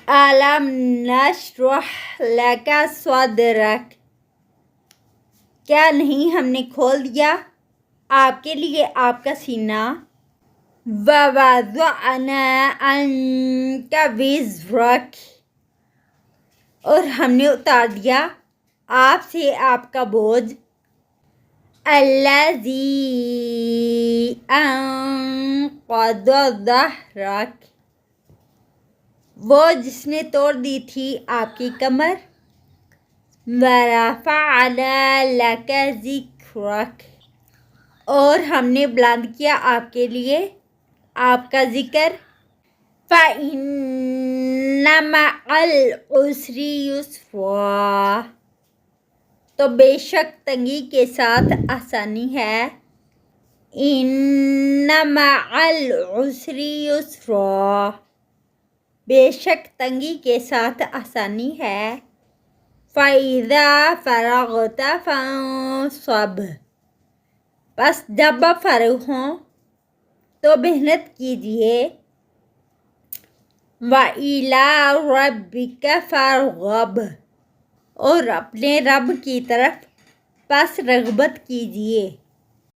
ألم نشرح لك صدرك، کیا نہیں ہم نے کھول دیا آپ کے لیے آپ کا سینہ. ووضعنا عنك وزرك، اور ہم نے اتار دیا آپ سے آپ کا بوجھ. الذي أنقض ظهرك، وہ جس نے توڑ دی تھی آپ کی کمر. ورفعنا لك ذكرك، اور ہم نے بلند کیا آپ کے لیے آپ کا ذکر. فَإِنَّ مَعَ الْعُسْرِ يُسْرًا، تو بے شک تنگی کے ساتھ آسانی ہے. إِنَّ مَعَ الْعُسْرِ يُسْرًا، بے شک تنگی کے ساتھ آسانی ہے. فَإِذَا فَرَغْتَ فَانصَبْ، بس جب آپ فارغ ہوں تو محنت کیجیے. وَإِلَىٰ رَبِّكَ فَارْغَب، اور اپنے رب کی طرف پس رغبت کیجیے.